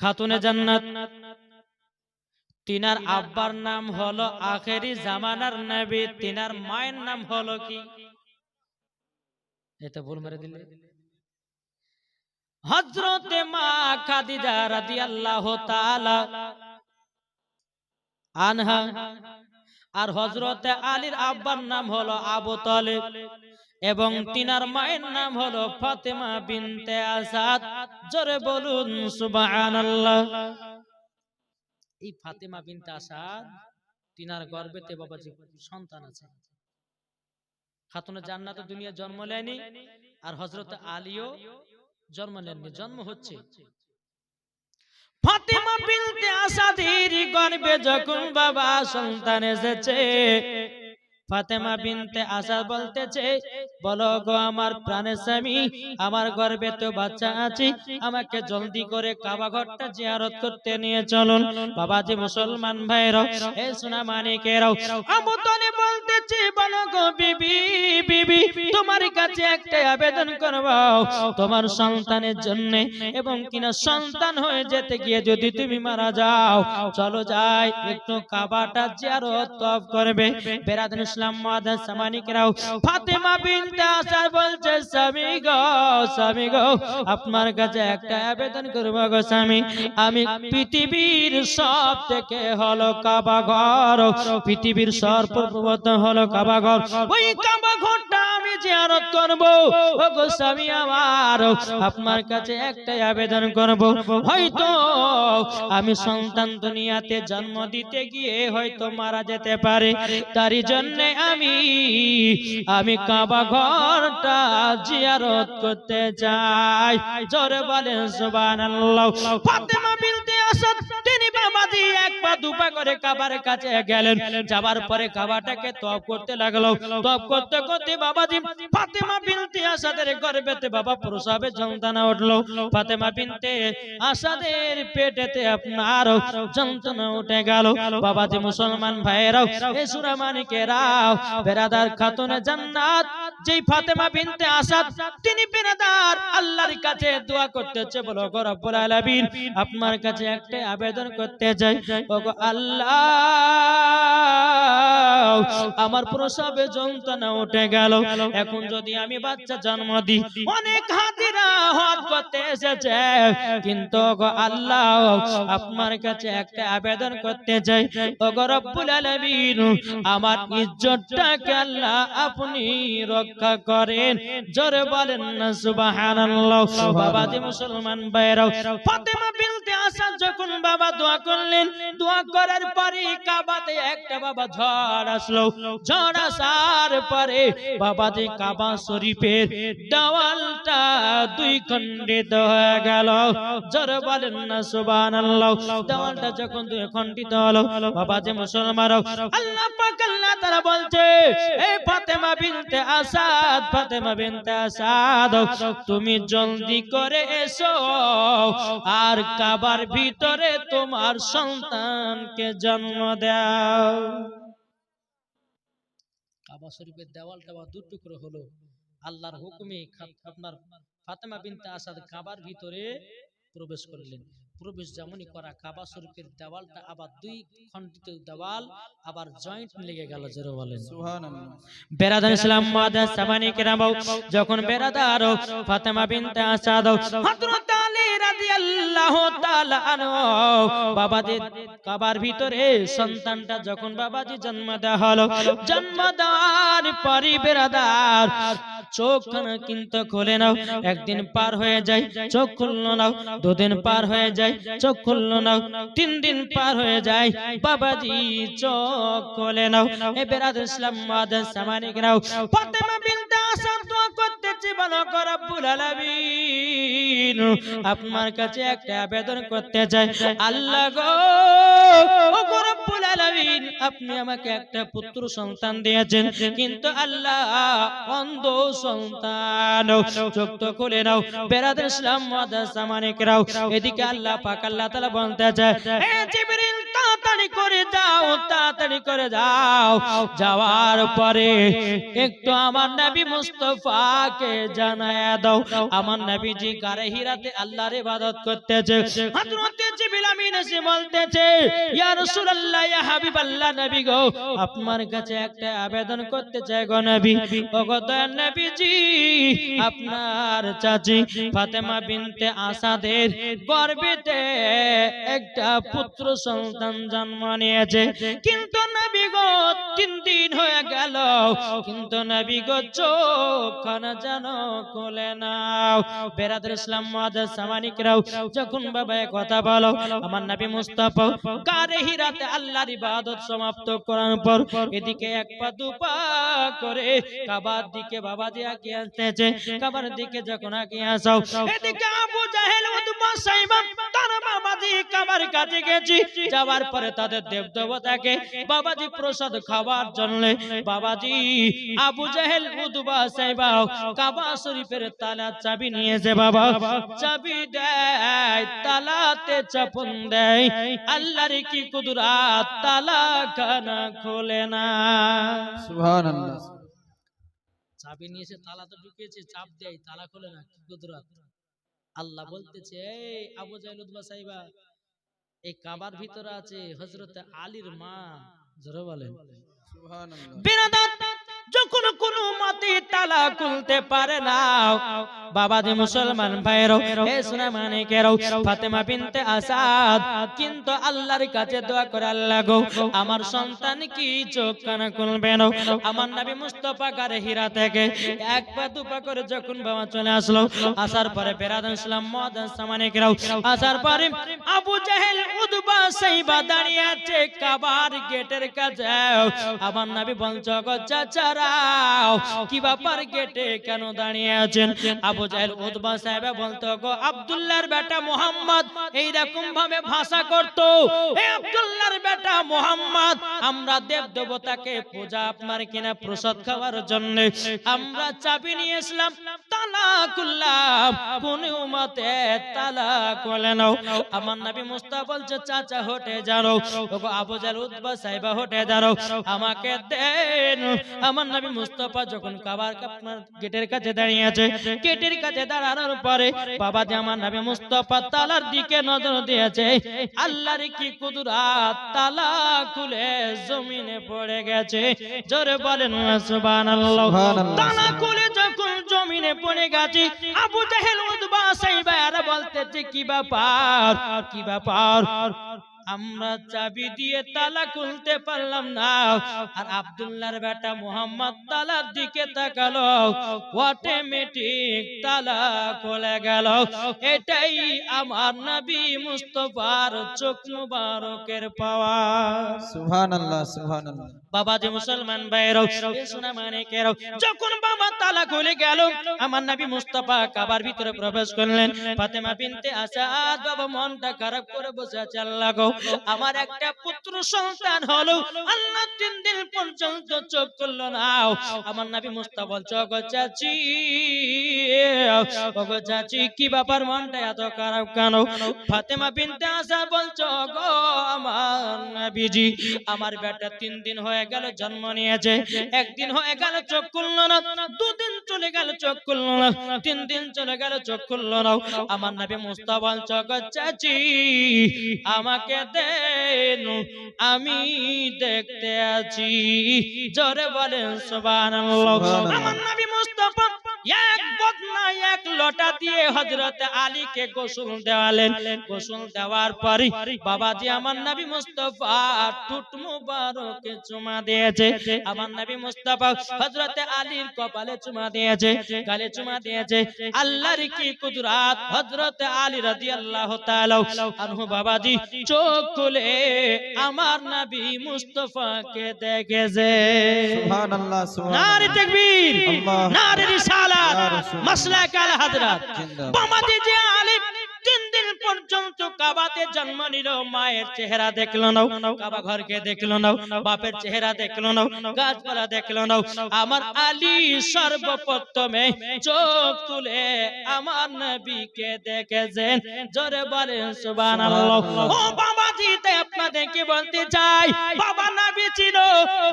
খাতুনে জান্নাত। তিনার আব্বার নাম হলো আখেরি জামানার নবী, তিনার মায়ের নাম হলো কি? এটা ভুল মেরে দিলে। হযরতে মা খাদিজা রাদিয়াল্লাহু তাআলা আনহা। আর হযরতে আলীর আব্বার নাম হলো আবু তালিব এবং তিনার মায়ের নাম হলো ফাতেমা বিনতে আসাদ। জোরে বলুন সুবহানাল্লাহ। এই ফাতেমা বিনতে আসাদ তিনার গর্ভেতে বাবাজি সন্তান আছে। খাতুনে জান্নাত দুনিয়া জন্ম নেয়নি, আর হযরত আলীও জন্ম নেননি, জন্ম হচ্ছে। ফাতেমা বিনতে আসাদের গর্ভে যখন বাবা সন্তান এসেছে, ফাতেমা বিনতে আসাদ বলতেছে, বলো গো আমার প্রাণের স্বামী, আমার গর্ভে তো বাচ্চা আছে, আমাকে জলদি করে কাবা ঘরটা জিয়ারত করতে নিয়ে চলুন। বাবাজি মুসলমান ভাইরাও, এ সোনা মানিকেরাও, আবু তালিব বলতেছে, বলো গো বিবি, বিবি তোমার কাছে একটা আবেদন করব তোমার সন্তানের জন্য, এবং কিনা সন্তান হয়ে যেতে গিয়ে যদি তুমি মারা যাও, চলো যাই একটু কাবাটা জিয়ারত তওয়াফ করবে। বেরাদান ইসলাম মুআদ্দাস সামানিকরাও, ফাতেমা বিনতে আসাদ বলছে, স্বামী গো, স্বামী গো, আপনার কাছে একটা আবেদন করব গো স্বামী, আমি পৃথিবীর সব থেকে হলো কাবা ঘর, পৃথিবীর সর্বপ্রথম হলো কাবা ঘর, ওই কাবা ঘরটা আমি জিয়ারত করব। ও গো স্বামী আমার, আপনার কাছে একটা আবেদন করব, হয়তো আমি সন্তান দুনিয়াতে জন্ম দিতে গিয়ে হয়তো মারা যেতে পারে, তারই জন্য আমি কাবা ঘরটা জিয়ারত করতে যাই। জোরে বলেন সুবহানাল্লাহ। ফাতেমা বিনতে আসাদ তিনি বাবাজি এক পা দুপা করে কাবার কাছে গেলেন, যাবার পরে কাবাটাকে তওয়াফ করতে লাগলো। তওয়াফ করতে করতে বাবাজি ফাতেমা বিনতে আসাদের গর্ভেতে বাবা প্রসবে যন্ত্রণা উঠলো। ফাতেমা বিনতে আসাদের পেটেতে আপনার যন্ত্রণা উঠে গেল। বাবাজি মুসলমান ভাইরাও, এ সূরা মানিকেরাও, বেরাদার খাতুনে জান্নাত যেই ফাতেমা বিনতে আসাদ তিনি বেরাদার আল্লাহর কাছে দোয়া করতেছে, বলো গো রব্বুল আলামিন, আপনার কাছে একটা আবেদন করতে চাই, ওগো আল্লাহ, আমার প্রসবে যন্ত্রণা উঠে গেল, এখন যদি আমি বাচ্চা জন্ম দিই, অনেক হাজিরা হজ করতে এসেছে, কিন্তু ওগো আল্লাহ, আপনার কাছে একটা আবেদন করতে চাই, ওগো রব্বুল আলামিন, আমার ইজ্জতটাকে আল্লাহ আপনি রক্ষা করেন। জোরে বলেন না সুবহানাল্লাহ। বাবাজি মুসলমান ভাইরাও, ফাতেমা বিনতে আসাদ যখন বাবা দোয়া করলেন, দোয়া করার পরে কাবাতে একটা বাবা ঝড় আসলো। ঝড় আসার পরে বাবাজি কাবা শরীফের দেওয়ালটা দুই খণ্ডিত হয়ে গেল। জোরে বলেন না সুবহানাল্লাহ। দেওয়ালটা যখন দুই খণ্ডিত হলো, বাবাজি মুসলমানরাও, আল্লাহ পাক আল্লাহ তাআলা বলছে, এই ফাতেমা বিনতে আসাদ, ফাতেমা বিনতে আসাদ, তুমি জলদি করে এসো আর কাবার ভিতরে তোমার সন্তানকে জন্ম দাও। কাবা শরীফের দেওয়ালটা দু টুকরো হলো, আল্লাহর হুকুমে আপনার ফাতেমা বিনতে আসাদ কাবার ভিতরে প্রবেশ করলেন। প্রবেশ যেমনই করা, কাবা শরীফের দেওয়ালটা আবার দুই খণ্ডিত দেওয়াল আবার জয়েন্ট লেগে গেল। জোরে বলেন সুবহানাল্লাহ। বেরাদার ইসলাম মুআদ্দাস সামানিকরাও, যখন বেরাদার ফাতেমা বিনতে আসাদ হযরত আলী রাদিয়াল্লাহু তাআলা আনহু বাবাজি কাবার ভিতরে সন্তানটা যখন বাবাজি জন্ম দেওয়া হলো, জন্ম দেওয়ার পরে বেরাদার চোখখানা কিন্তু খুলে নাও, একদিন পার হয়ে যায় চোখ খুললো নাও, দুদিন পার হয়ে যায় চোখ খুললো নাও, 3 দিন পার হয়ে যায় বাবাজি চোখ খুলে নাও। এ বেরাদার ইসলাম মুআদ্দাস সামানিকরাও, ফাতেমা বিনতে আসাদ দোয়া করতেছে, বলো গো রব্বুল আলামিন, আপনার কাছে একটা আবেদন করতে চাই, আল্লাহ গো, ও গো রব্বুল আলামিন, আপনি আমাকে একটা পুত্র সন্তান দিয়েছেন, কিন্তু আল্লাহ অন্ধ সন্তান, চোখ তো খুলে নাও। বেরাদার ইসলাম মুআদ্দাস সামানিকরাও, এদিকে আল্লাহ পাক আল্লাহ তাআলা বলতে চায়, হে জিবরিল, তাড়াতাড়ি করে যাও, তাড়াতাড়ি করে যাও, যাওয়ার পরে একটু আমার নবী মুস্তাফাকে জানায়া দাও, আমার নবীজি গারে হিরাতে আল্লাহর ইবাদত করতেছে। হযরত আমিন এসে বলতেছে ইয়া রাসূলুল্লাহ ইয়া হাবিবাল্লাহ নবী গো আপনার কাছে একটা আবেদন করতে চাই গো নবী ও গো দয়ার নবীজি আপনার চাচি ফাতেমা বিনতে আসাদের গর্ভেতে একটা পুত্র সন্তান জন্ম নিয়েছে কিন্তু নবী গো 3 দিন হয়ে গেল কিন্তু নবী গো চোখখানা যেন খুলে নাও বেরাদর ইসলাম মুআজ্জাজ সামানিকরাও যখন বাবা কথা বলো আমার নবী মুস্তাফা গারে হিরাতে আল্লাহর ইবাদত সমাপ্ত করার পর এদিকে এক পা দুপা করে কাবার দিকে বাবাজি আগিয়ে আসতেছে কাবার দিকে যখন আগিয়ে আসাও এদিকে আবু জাহেল উতবা সাইবা তার বাবাজি কাবার কাছে গেছি যাওয়ার পরে তাদের দেবদেবতাকে বাবাজি প্রসাদ খাওয়ার জন্য বাবাজি আবু জাহেল উতবা সাইবা কাবা শরীফের তালা চাবি নিয়েছে বাবা চাবি দেয় তালাতে চাপন দেয় আল্লাহর কি কুদরত তালা খানা খোলে না সুবহানাল্লাহ চাবি নিয়েছে তালা তো ঢুকিয়েছে চাপ দেয় তালা খোলে না কি কুদরত আল্লাহ বলতেছে এই আবু জাহেল উতবা সাইবা এই কাবার ভিতরে আছে হযরত আলীর মা জোরে বলেন সুবহানাল্লাহ বিরাদর যখন কোন মতে তালা খুলতে পারে না বাবাজি মুসলমান ভাইরো এ সোনা মানিকেরও ফাতেমা বিনতে আসাদ কিন্তু আল্লাহর কাছে দোয়া করে আল্লাহ গো আমার সন্তান কি চোখ কানা খুলবে না আমার নবী মুস্তাফা গারে হীরা থেকে এক পা দুপা করে যখন বাবা চলে আসলো আসার পরে বেরাদর ইসলাম মুআজ্জাজ সামানিকেরও আসার পরে আবু জাহেল উতবা সাইবা দাঁড়িয়ে আছে কাবার গেটের কাছে আমার নবী বলছো গো চাচারা কি ব্যাপার গেটে কেন দাঁড়িয়ে আছেন আবু জাহেল উতবা সাহেব বলতো গো আব্দুল্লাহর বেটা মুহাম্মদ এই রকম ভাবে ভাষা করত এই আব্দুল্লাহর বেটা মুহাম্মদ আমরা দেব দেবতাকে পূজা আপনার কিনা প্রসাদ খাওয়ার জন্য আমরা চাবি নিয়ে আসলাম তালা খুললাম কোন উম্মতে তালা খুলে নাও আমার নবী মুস্তাফা বলছে চাচা হটে জানো ওগো আবু জাহেল উতবা সাহেব হটে জানো আমাকে দেন আমার নবী মুস্তাফা যখন কাবার আপনার গেটের কাছে দাঁড়িয়ে আছে গেটের কাছে দাঁড়ানোর পরে বাবাজি আমার নবী মুস্তাফা তালার দিকে নজর দিয়েছে আল্লাহর কি কুদরত তালা খুলে জমিনে পড়ে গেছে জোরে বলেন সুবহানাল্লাহ তালা খুলে যখন জমিনে পড়ে গেছে আবু জাহেল উতবা সাইবা আর বলতেছে কি ব্যাপার আমরা চাবি দিয়ে তালা খুলতে পারলাম না আর আব্দুল্লাহর বেটা মুহাম্মদ তালার দিকে তাকালো অটোমেটিক তালা খুলে গেল এটাই আমার নবী মুস্তাফার চোখ মুবারকের পাওয়ার সুবহানাল্লাহ সুবহানাল্লাহ বাবাজি মুসলমান ভাইরাও সোনা মানিকেরাও যখন বাবা তালা খুলে গেল আমার নবী মুস্তাফা কাবার ভিতরে প্রবেশ করলেন ফাতেমা বিনতে আসাদ বাবা মনটা খারাপ করে বসে আছে আল্লাহ গো আমার একটা পুত্র সন্তান হলো আল্লাহ 3 দিন পর্যন্ত চোখ খুললো না আমার নবী মুস্তাফা বলছো গো চাচি কি ব্যাপার মনটা এত খারাপ কেন ফাতেমা বিনতে আসাদ বলছো গো আমার নবীজি আমার বেটা 3 দিন হয়ে গেল জন্ম নিয়েছে একদিন হয়ে গেল চোখ খুললো না 2 দিন চলে গেল চোখ খুললো না 3 দিন চলে গেল চোখ খুললো না আমার নবী মুস্তাফা বলছো গো চাচি আমাকে দেন আমি দেখতে আছি জোরে বলেন সুবহানাল্লাহ আমার নবী মুস্তাফা এক বদনা এক লোটা দিয়ে হযরত আলীকে গোসল দেওয়ালেন গোসল দেওয়ার পরে বাবাজি আমার নবী মুস্তাফা ঠোঁট মুবারকে চুমা দিয়েছে আমার নবী মুস্তাফা হযরত আলীর কপালে চুমা দিয়েছে গালে চুমা দিয়েছে আল্লাহর কি কুদরত হযরত আলী রাদিয়াল্লাহু তাআলা আনহু বাবাজি চোখ খুলে আমার নবী মুস্তাফাকে দেখেছে সুবহানাল্লাহ সুবহানাল্লাহ নারে তাকবীর আল্লাহ নারে রিসালাত মাসলাক আল হযরত বাবাজি যে আলী 3 দিন পর্যন্ত কাবাতে জন্ম নিল মায়ের চেহারা দেখলো না কাবা ঘরকে দেখলো না বাপের চেহারা দেখলো না গাছপালা দেখলো না আমার আলী সর্বপ্রথমে চোখ তুলে আমার নবীকে দেখেছেন জোরে বলেন সুবহানাল্লাহ ও বাবাজি তাই আপনাদেরকে বলতে চাই বাবা নবী ছিল,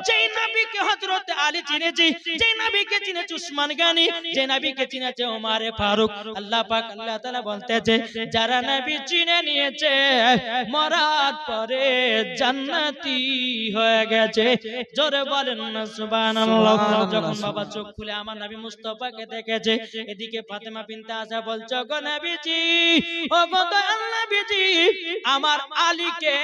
যেই নবীকে হযরত আলী চিনেছে, যেই নবীকে চিনেছে উসমান গনি, যে নবীকে চিনেছে ওমর ফারুক। আল্লাহ পাক আল্লাহ তাআলা বলতেছে যারা নবী চিনে নিয়েছে মরার পরে জান্নাতি হয়ে গেছে। জোরে বলেন না সুবহানাল্লাহ। যখন বাবা চোখ খুলে আমার নবী মুস্তাফাকে দেখেছে, এদিকে ফাতেমা বিনতে আশা বলছে গো নবীজি, ও গো দয়াল নবীজি, আমার আলীকে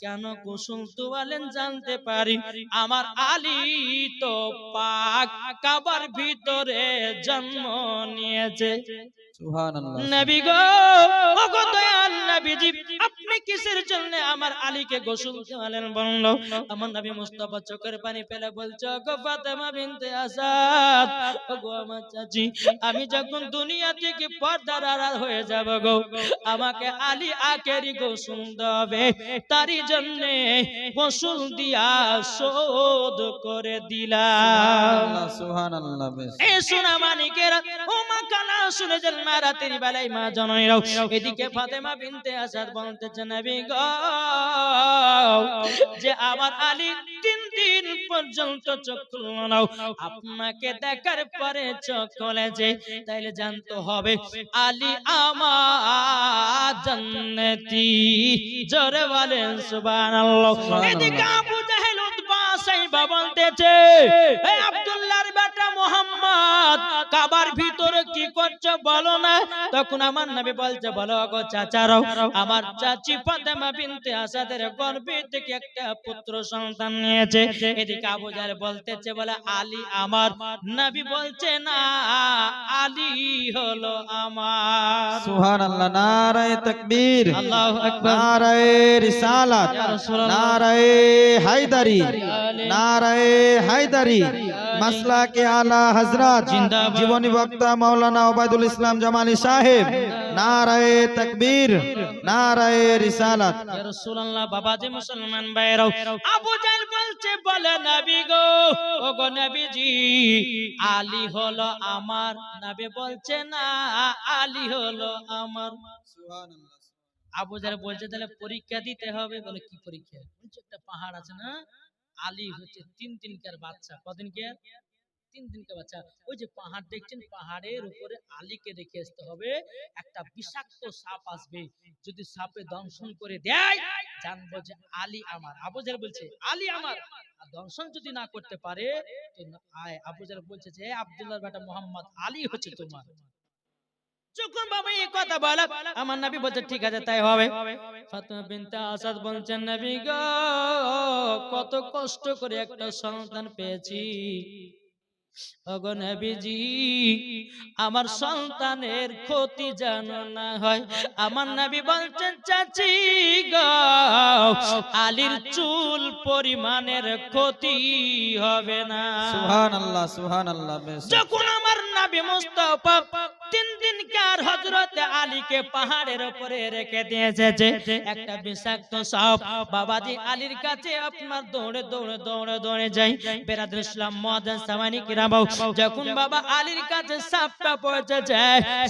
কেন গোসল তোয়ালেন জানতে পারি? আমার আলী তো পাক কাবার ভিতরে জন্ম নিয়েছে। সুবহানাল্লাহ। নবী গো, ও গো দয়াল নবীজি, আপনি কিসের জন্য আমার আলীকে গোসল তোয়ালেন বলল? আমার নবী মুস্তাফা চোখের পানি ফেলে বলছে গো ফাতেমা বিনতে আসাদ, ও গো আমার চাচি, আমি যখন দুনিয়া থেকে পর্দার আড়াল হয়ে যাব গো, আমাকে আলী আখেরি গোসল দেবে, তারই জন্য গোসল দিয়া শোধ করে দিলাম। সুবহানাল্লাহ সুবহানাল্লাহ। বেশ এ সোনা মানিকেরা, ও মা কানা শুনে যান মা রাতের বেলায় মা জননীরাও। এদিকে ফাতেমা বিনতে আসাদ বলতেছে নবী গো, যে আমার আলী 3 দিন পর্যন্ত চোখ খুলল না, আপনাকে দেখার পরে চোখ খুলেছে, তাইলে জানতে হবে আলী আমার জান্নাতি। জোরে বলেন সুবহানাল্লাহ। এদিকে আবু জাহেল উতবা সাইবা বলতেছে এই আব্দুল্লাহর বেটা মুহাম্মদ কাবার ভিতরে কি করছো বলো না? তখন আমার নবী বলছে বলো গো চাচারাও, আমার চাচি ফাতেমা বিনতে আসাদের গর্ভে থেকে একটা পুত্র সন্তান নিয়েছে। এদিকে আবু জাহেল বলতেছে বলে আলী আমার। নবী বলছে না, আলী হলো আমার। সুবহানাল্লাহ। নারায়ে তাকবীর, আল্লাহু আকবার, নারায়ে রিসালাত, ইয়া রাসূলুল্লাহ, নারায়ে হায়দারি, নারায়ে হায়দারি, মাসলাকে আলা হযরত জিন্দাবাদ। জীবনী বক্তা মাওলানা ওবায়দুল ইসলাম জামালি সাহেব। নারায়ে তাকবীর, নারায়ে রিসালাত। ইয়া রাসূলুল্লাহ। বাবাজি মুসলমান ভাইরাও, আবু জাহেল বলছে বলে নবী গো, ও গো নবীজি, আলী হলো আমার। নবী বলছে না, আলী হলো আমার। সুবহানাল্লাহ। আবু জাহেল বলছে তাহলে পরীক্ষা দিতে হবে। বলে কি পরীক্ষা? বলছে একটা পাহাড় আছে না, আলী হচ্ছে 3 দিনকার বাচ্চা। কদিনকার? 3 দিনকার বাচ্চা। ওই যে পাহাড় দেখছেন, পাহাড়ের উপরে আলীকে রেখে আসতে হবে। একটা বিষাক্ত সাপ আসবে, যদি সাপে দংশন করে দেয় জানবো যে আলী আমার। আবু জাহেল বলছে আলী আমার, আর দংশন যদি না করতে পারে তো আবু জাহেল বলছে যে আব্দুল্লাহর বেটা মুহাম্মদ, আলী হচ্ছে তোমার। যখন বাবা এই কথা বলা, আমার নবী বলছে ঠিক আছে তাই হবে। ফাতেমা বিনতে আসাদ বলছেন নবী গো, কত কষ্ট করে একটা সন্তান পেয়েছি। ওগো নবীজি, আমার সন্তানের ক্ষতি যেন না হয়। আমার নবী বলছেন চাচি গো, আলীর চুল পরিমাণের ক্ষতি হবে না। সুবহানাল্লাহ সুবহানাল্লাহ। বেশ যখন আমার নবী মুস্তাফা 3 দিনকার হযরত আলীকে পাহাড়ের উপরে রেখে দিয়েছে, একটা বিষাক্ত সাপ বাবাজি আলীর কাছে আপনার দৌড়ে দৌড়ে দৌড়ে দৌড়ে যায়। বেরাদুল ইসলাম মুআজ্জাজ সামানি কিরামাও, যখন বাবা আলীর কাছে সাপটা পৌঁছেছে,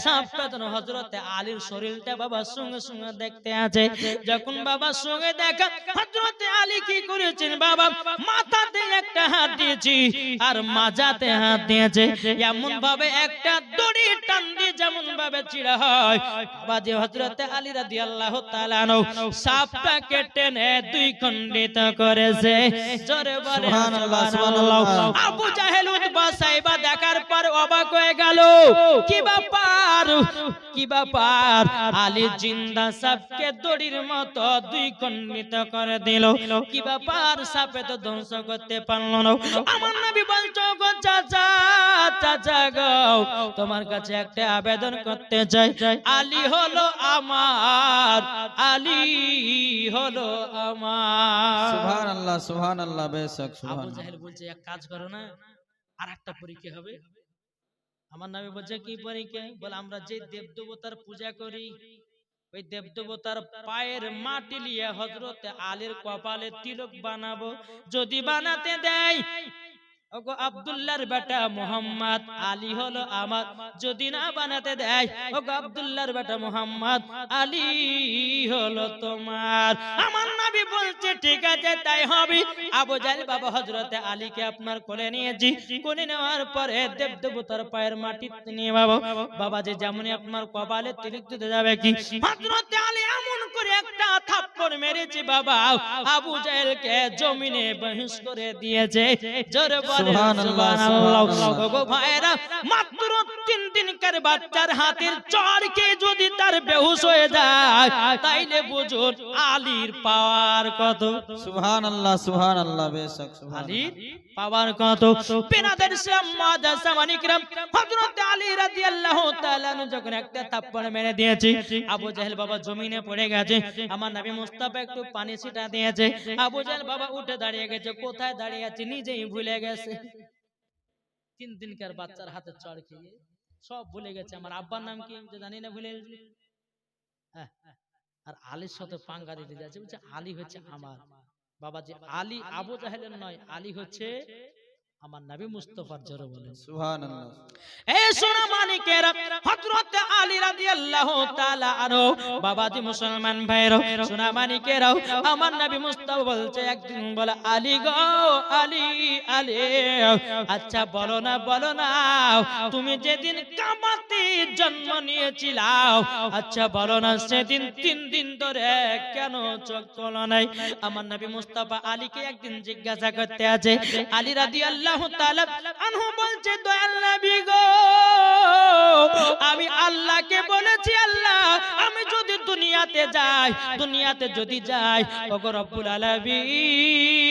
সাপটা তো হযরত আলীর শরীরটা বাবা সঙ্গে সঙ্গে দেখতে আছে। যখন বাবা সঙ্গে দেখা, হযরত আলী কি করেছেন বাবা, মাথাতে একটা হাত দিয়েছি আর মাজাতে হাত দিয়েছে। এমন ভাবে একটা দড়ি টান দিয়ে যেমন ভাবে চিড়া হয়, বাবাজি হযরত আলী রাদিয়াল্লাহু তাআলা আনহু সাপটাকে টেনে 2 খণ্ডিত করেছে। জোরে বলে সুবহানাল্লাহ সুবহানাল্লাহ। সুবহানাল্লাহ। আবু জাহেল উতবা সাইবা দেখার পর অবাক হয়ে গেল, কি ব্যাপার কি ব্যাপার? আলী জিন্দা সাপকে দড়ির মতো 2 খণ্ডিত করে দিল। কি ব্যাপার? সাপে তো ধ্বংস করতে পারলো না। আমার নবী বলছো গো চাচা, চাচা গো, তোমার কাছে একটা আবেদন করতে চাই। আলী হলো আমার, আলী হলো আমার। সুবহানাল্লাহ সুবহানাল্লাহ। বেশ আবু সুবহানাল্লাহ। জাহেল বলছে এক কাজ করো না, আর একটা পরীক্ষা হবে। আমার নবী বলছে কি পরীক্ষা? বলে আমরা যে দেবদেবতার পূজা করি, ওই দেবদেবতার পায়ের মাটি নিয়ে হযরত আলীর কপালে তিলক বানাবো। যদি বানাতে দেয়, ওগো আব্দুল্লাহর বেটা মুহাম্মদ, আলী হলো আমার, যদি না বানাতে দেয় ওগো আব্দুল্লাহর বেটা মুহাম্মদ, আলী হলো তোমার। আমার নবী বলছে ঠিক আছে তাই হবে। আবু জাহেল বাবা হযরতে আলীকে আপনার কোলে নিয়েছি, কোলে নেওয়ার পরে দেবদেবতার পায়ের মাটি নিয়ে বাবা যে যেমনই আপনার কপালে তিলক দিতে যাবে কি হযরতে আলী এমন করে একটা থাপ্পড় মেরেছে বাবা, আবু জাহেলকে জমিনে বেহুশ করে দিয়েছে। জোরে বলেন সুবহানাল্লাহ। ওগো ভাইরা, মাত্র 3 দিনকার বাচ্চার হাতের চড় খেয়ে যদি তার বেহুশ হয়ে যায় তাইলে বুঝুন আলীর পাওয়ার কত। সুবহানাল্লাহ সুবহানাল্লাহ, বেশক আলীর পাওয়ার কত। বিরাদর ইসলাম মাদ্রাসা মানিকরাম, হযরত আলী রাদিয়াল্লাহু তাআলা যখন একটা থাপ্পড় মেরে দিয়েছে, আবু জাহেল বাবা জমিনে পড়ে গেছে। আমার নবী মুস্তাফা একটু পানি ছিটা দিয়েছে, আবু জাহেল বাবা উঠে দাঁড়িয়ে গেছে। কোথায় দাঁড়িয়ে আছে নিজেই ভুলে গেছে। 3 দিনকার বাচ্চার হাতে চড় খেয়ে সব ভুলে গেছে। আমার আব্বার নাম কি জানি না, ভুলে গেছে। আর আলীর সাথে পাঙ্গা দিতে যাচ্ছে, বলছে আলী হচ্ছে আমার বাবা। যে আলী আবু জাহেলের নয়, আলী হচ্ছে আমার নবী মুস্তাফার। জোরে বলেন সুবহানাল্লাহ। এই সোনা মানিকেরা, হযরত আলী রাদিয়াল্লাহু তাআলা আনহু, বাবাজি মুসলমান ভাইরা, সোনা মানিকেরা, আমার নবী মুস্তাফা বলছে একদিন বলে আলী গো আলী আলী, আচ্ছা বলো না তুমি যেদিন কামাতে জন্ম নিয়েছিলাও, আচ্ছা বলো না সেদিন 3 দিন ধরে কেন চোখ খোলো নাই? আমার নবী মুস্তাফা আলীকে একদিন জিজ্ঞাসা করতে আছে। আলী রাদিয়াল্লাহু তাআলা আনহু বলছে দয়াল নবী গো, আমি আল্লাহকে বলেছি আল্লাহ আমি যদি দুনিয়াতে যদি যাই ওগো রব্বুল আলামিন,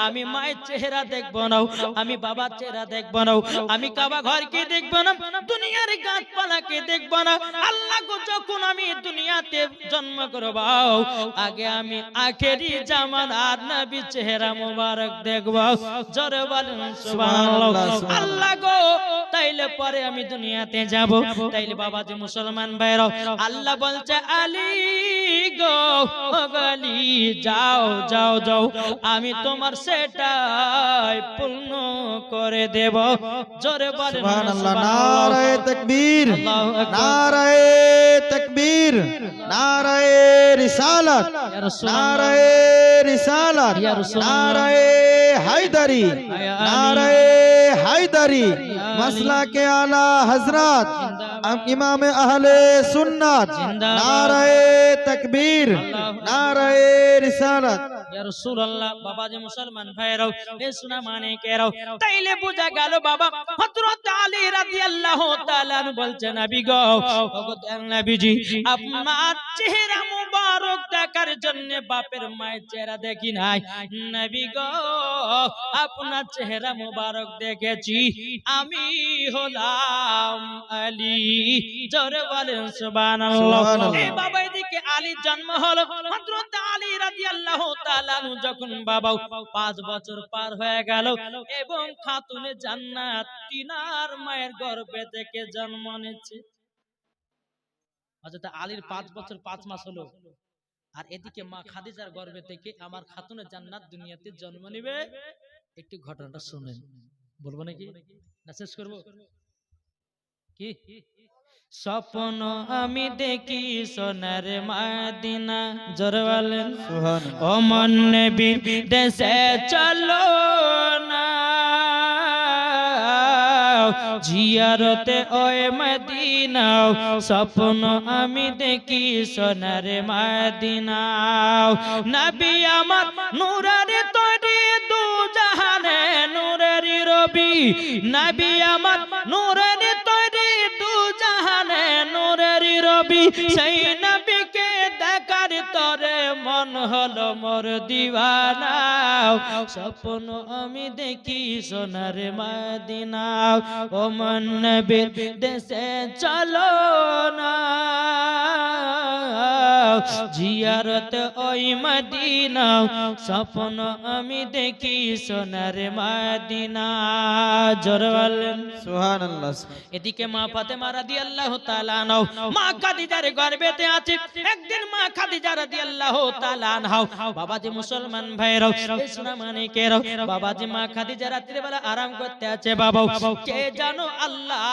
আমি মায়ের চেহারা দেখব না, আমি বাবার চেহারা দেখব না, আমি কাবা ঘরকে দেখব না, দুনিয়ার গাছপালাকে দেখব না। আল্লাহ গো, যখন আমি দুনিয়াতে জন্ম করব আগে আমি আখেরি জামানার নবী চেহারা মোবারক দেখব। জোরে বলেন সুবহানাল্লাহ। আল্লাহ গো, তাইলে পরে আমি দুনিয়াতে যাব। তাইলে বাবাজি মুসলমান ভাইরা, আল্লাহ বলছে আলী গো আলী, যাও যাও যাও, আমি তোমার সেটাই পূর্ণ করে দেব। জোরে বলেন সুবহানাল্লাহ। নারায়ে তাকবীর, নারায়ে তাকবীর, নারায়ে রিসালাত, নারায়ে রিসালাত, নারায়ে হায়দারি, নারায়ে হায়দারি, মাসলাকে আলা হযরত ইমাম আহলে সুন্নাত, নারায়ে তাকবীর, নারায়ে রিসালাত। ইয়া রাসূলুল্লাহ। বাবাজি মুসলমান ভাইরাও, এ সোনা মানিকেরাও, তাইলে বোঝা গেল বাবা হযরত আলী রাদিয়াল্লাহু তাআলা বলছেন নবী গো, ওগো নবীজি, আপনার চেহারা মুবারক দেখার জন্য বাপের মায়ের চেহারা দেখি নাই। নবী গো, আপনার চেহারা মুবারক দেখেছি, আমি হলাম আলী। জোরে বলেন সুবহানাল্লাহ। এই বাবা, এদিকে আলীর জন্ম হলো। হযরত আলী রাদিয়াল্লাহু তাআলা যখন বাবা 5 বছর পার হয়ে গেল এবং খাতুনে জান্নাত তিনার মায়ের গর্ভে থেকে জন্ম নিয়েছে। হযরত আলীর 5 বছর 5 মাস হলো, আর এদিকে মা খাদিজার গর্ভে থেকে আমার খাতুনে জান্নাত দুনিয়াতে জন্ম নেবে। একটু ঘটনাটা শুনেন, বলবো নাকি না শেষ করব? কি স্বপ্ন আমি দেখি সোনার মদিনা, জোরে বলেন সুবহানাল্লাহ। ও মন নবী দেশে চলো না, জিয়ারতে ওই মদিনা, স্বপ্ন আমি দেখি সোনার মদিনা। নবী আমার নূরের তৈরি দু জাহানে নূরের রবি, নবী আমার নূরের তৈরি দু জাহানে নূরের রবি, সেই নবীকে দেখার তরে মন হলো মোর দিওয়ানা। স্বপ্ন আমি দেখি সোনার মদিনা, ও মন নবীর দেশে চলো না, জিয়ারত ওই মদিনা স্বপ্ন আমি দেখি সোনার মদিনা জোরে বলেন সুবহানাল্লাহ। এদিকে মা ফাতেমা রাদিয়াল্লাহু তাআলা আনহা মা খাদিজার গর্ভেতে আছে একদিন মা খাদিজা রাদিয়াল্লাহু তাআলা আনহা বাবাজি মুসলমান ভাইরা এই সোনা মানিকেরা বাবাজি মা খাদিজা রাত্রি বেলা আরাম করতে আছে বাবা কে জানো আল্লাহ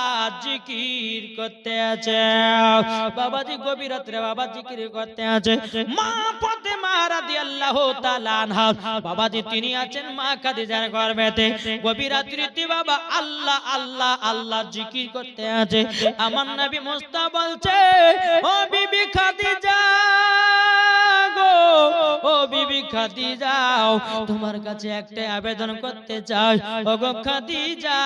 জিকির করতে আছে বাবাজি গভীর রাত্রে বাবা জিকির করতে আছে মা ফাতেমা রাদিয়াল্লাহু তাআলা আনহা বাবাজি তিনি আছেন মা খাদিজার গর্ভেতে গভীর রাত্রিতে বাবা আল্লাহ আল্লাহ আল্লাহ জিকির করতে আছে আমার নবী মুস্তাফা বলছে ও বিবি খাদিজা গো ও বিবি খাদিজা তোমার কাছে একটা আবেদন করতে চাই ও গো খাদিজা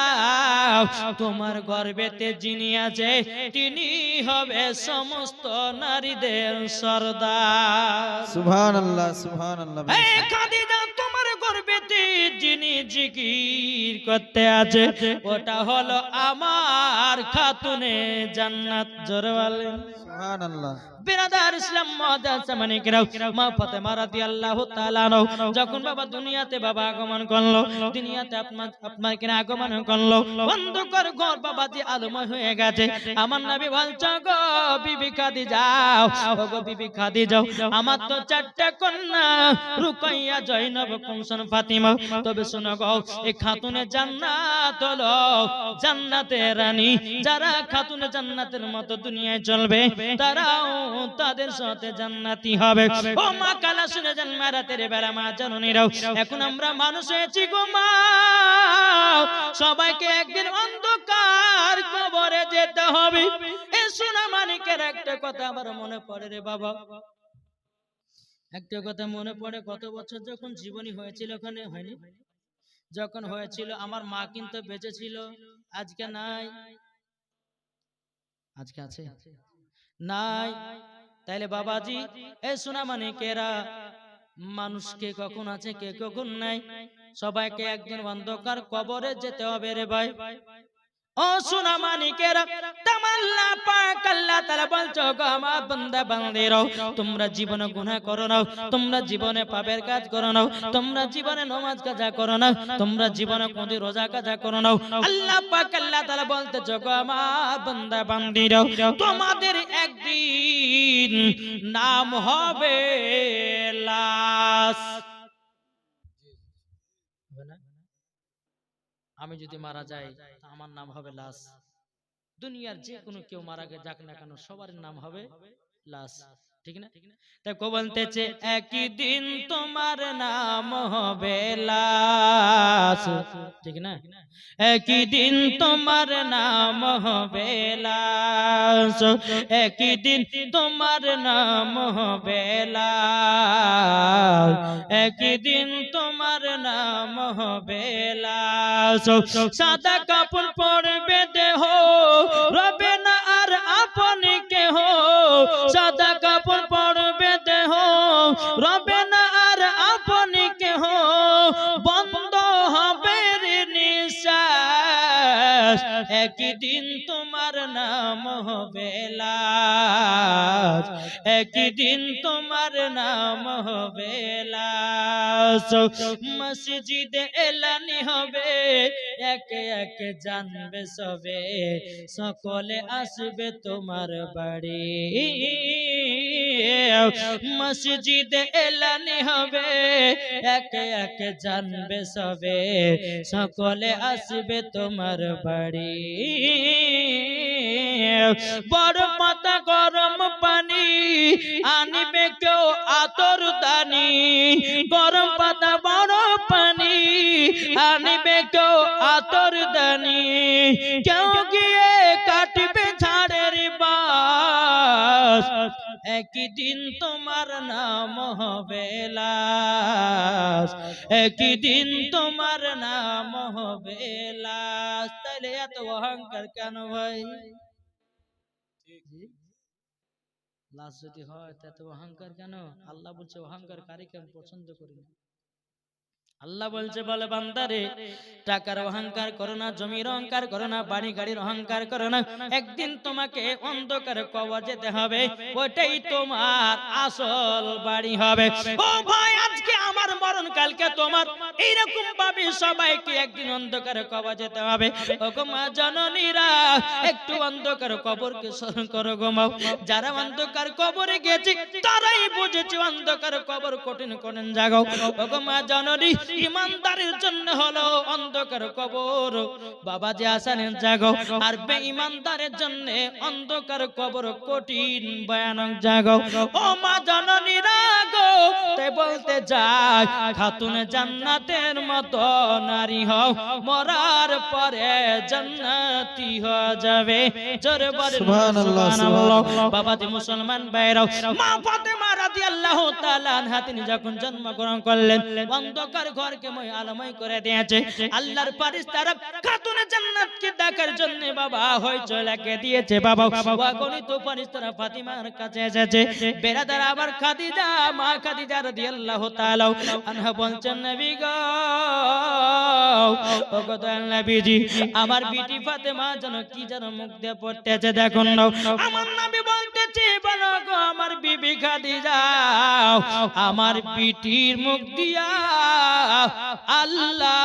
তোমার গর্ভেতে যিনি আছে তিনি হবে সমস্ত নারীদের সরদার সুবহানাল্লাহ সুবহানাল্লাহ। এই খাদিজা তোমার গর্ভেতে যিনি জিকির করতে আছে ওটা হলো আমার খাতুনে জান্নাত জোরে বলেন সুবহানাল্লাহ। বিরাদার ইসলাম মুআদ্দাস মানিকরাও মা ফাতেমা রাদিয়াল্লাহু তাআলা আনহা যখন বাবা দুনিয়াতে বাবা আগমন করলো দুনিয়াতে আপনার কিনা আগমন করলো অন্ধকার ঘর বাবাজি আলোময় হয়ে গেছে আমার নবী বলছে গো বিবি খাদিজা ও গো বিবি খাদিজা আমার তো চারটা কন্যা রুকাইয়া জয়নব কুমসন ফাতিমা তবে শোনো গো এই খাতুনে জান্নাত হলো জান্নাতের রানী যারা খাতুনে জান্নাতের মতো দুনিয়ায় চলবে তারাও তাদের সাথে জান্নাতি হবে ও মা কালা শুনে যান মারাতের বেলা মা জননীরাও এখন আমরা মানুষ হয়েছি গো মা সবাইকে একদিন অন্ধকার কবরে যেতে হবে এ সোনা মানিকের একটা কথা আমার মনে পড়ে রে বাবা একটা কথা মনে পড়ে কত বছর যখন জীবনী হয়েছিল ওখানে হয়নি যখন হয়েছিল আমার মা কিন্তু বেঁচে ছিল আজকে নাই আজকে আছে নাই তাইলে বাবাজি এই সোনা মানিকেরা মানুষকে কখন আছে কে কখন নাই সবাইকে একদিন অন্ধকার কবরে যেতে হবে রে ভাই ও সোনা মানিকেরা তামাল্লা পাক আল্লাহ তাআলা বলছো গো আমার বান্দা বান্দিরা তোমরা জীবনে গুনাহ করো না তোমরা জীবনে পাপের কাজ করো না তোমরা জীবনে নামাজ কাজা করো না তোমরা জীবনে কোনদিন রোজা কাজা করো না আল্লাহ পাক আল্লাহ তাআলা বলতেছো গো আমার বান্দা বান্দিরা তোমাদের একদিন নাম হবে লাশ আমি যদি মারা যাই আমার নাম হবে লাশ দুনিয়ার যে কোনো কেউ মারা গে যাক না কেন সবার নাম হবে লাশ ঠিক না তাই কো বলতেছে একই দিন তোমার নাম হবে লাশ ঠিক না একই দিন তোমার নাম হবে লাশ একই দিন তোমার নাম হবে লাশ একই দিন তোমার নাম হবে লাশ সাদা কাপড় পরবে দেহ রবে না আর আপনি কেহ সাদা কাপড় পরবে দেহ রবে না আর আপনি কেহ বন্ধ হবে নিঃশ্বাস একই দিন তোমার নাম হবে লাশ একই দিন তোমার নাম হবে লাশ মসজিদে এলানি হবে একে একে জানবে সবে সকলে আসবে তোমার বাড়ি মসজিদে এলানি হবে একে একে জানবে সবে সকলে আসবে তোমার বাড়ি বড় পাতা গরম পানি আনিবে কেউ আতর দানি গরম পাতা বড় পানি আনিবে কেউ আতর দানি কেউ গিয়ে কাটবে ঝাড়ের বাস একই দিন তোমার নাম হবে লাশ একই দিন তোমার নাম হবে লাশ তাইলে এত অহংকার কেন ভাই লাশ যদি হয় এত অহংকার কেন আল্লাহ বলছে অহংকার কারীকে আমি পছন্দ করি না আল্লাহ বলছে, বলে বান্দারে টাকার অহংকার করো না, জমির অহংকার করো না, বাড়ি গাড়ির অহংকার করো না। একদিন তোমাকে অন্ধকার কবর যেতে হবে, ওটাই তোমার আসল বাড়ি হবে। ও ভাই, আজকে আমার মরণ কালকে তোমার, এইরকম ভাবে সবাইকে একদিন অন্ধকার কবর যেতে হবে। ও গো মা জননীরা, একটু অন্ধকার কবরকে স্মরণ করো গো মা। যারা অন্ধকার কবরে গেছে তারাই বুঝেছে অন্ধকার কবর কঠিন কঠিন জায়গা। ও গো মা জননী, ইমানদারের জন্য হলো অন্ধকার কবর বাবাজি আসানের জায়গা, আর বেঈমানদারের জন্য অন্ধকার কবর কঠিন ভয়ানক জায়গা। ও মা জননীরা গো, তাই বলতে যাই, খাতুন জান্নাতের মতো নারী হও, মরার পরে জান্নাতি হয়ে যাবে। জোরে বলেন সুবহানাল্লাহ, সুবহানাল্লাহ। সুবহানাল্লাহ। বাবাজি মুসলমান ভাইরাও, মা ফাতেমা রাদিয়াল্লাহু তাআলা আনহা তিনি যখন জন্মগ্রহণ করলেন, অন্ধকার ঘরকে মই আলোময় করে দিয়েছে। আল্লাহর ফেরেশতারা খাতুন জান্নাতকে দেখার জন্য বাবা হইচই লাগিয়ে দিয়েছে। বাবা অগণিত ফেরেশতারা ফাতিমার কাছে এসেছে। বেরাদার আবার খাদিজা, মা খাদিজা রাদিয়াল্লাহু তাআলা আনহা বলছেন, নবী গো, ও গো দয়াল নবীজি, আমার বিটি ফাতেমা যেন কি যেন মুখ দিয়ে পড়তেছে, দেখুন না। আমার নবী বলতেছে, বলো গো আমার বিবি খাদিজা, আমার বিটির মুখ দিয়া আল্লাহ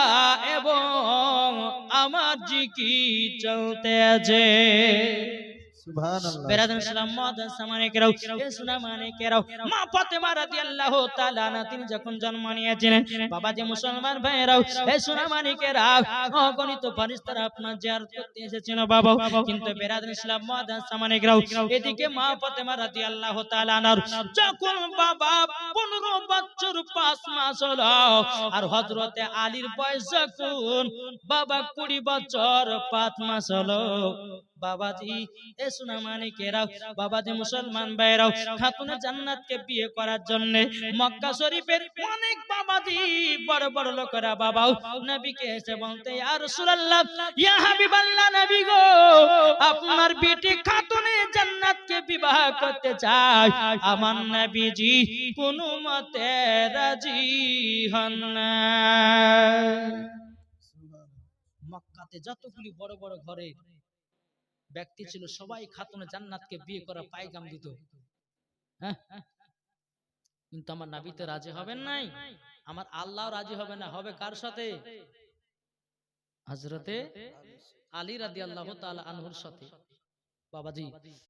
এবং আমার জিকির চলতে আছে। সুবহানাল্লাহ। বেরাদান সালাম মুআজ্জাজ সামানিকেরাও, এ সুনামানিকেরাও, মা ফাতেমা রাদিয়াল্লাহু তাআলা আনহা তিনি যখন জন্ম নিয়েছিলেন, বাবাজি মুসলমান ভাইরাও, এ সুনামানিকেরাও, অগণিত ফেরেশতারা আপনার জিয়ারত করতে এসেছেন বাবা। কিন্তু বেরাদান সালাম মুআজ্জাজ সামানিকেরাও, এদিকে মা ফাতেমা রাদিয়াল্লাহু তাআলা আনহার যখন বাবা 15 বছর 5 মাস হলো, আর হযরতে আলীর বয়স যখন বাবা 20 বছর 5 মাস হলো, বাবাজি এ সুনামানিকেরাও, বাবাজি মুসলমান ভাইরাও, খাতুনে জান্নাতকে বিয়ে করার জন্য মক্কা শরীফের অনেক বাবাজি বড় বড় লোকেরা বাবাও নবীকে এসে বলতে, ইয়া রাসূলুল্লাহ, ইয়া হাবিবাল্লাহ, নবী গো, আপনার বিটি খাতুনে জান্নাতকে বিবাহ করতে চায়। আমার নবীজি কোনো মতে রাজি হন না। মক্কাতে যতগুলি বড় বড় ঘরে ব্যক্তি ছিল, সবাই খাতুনে জান্নাতকে বিয়ে করার পায়গাম দিত, হ্যাঁ, কিন্তু আমার নবী তো রাজি হবেন নাই, আমার আল্লাহ রাজি হবে না। হবে কার সাথে? হযরতে আলী রাদিয়াল্লাহু তাআলা আনহুর সাথে। বাবাজি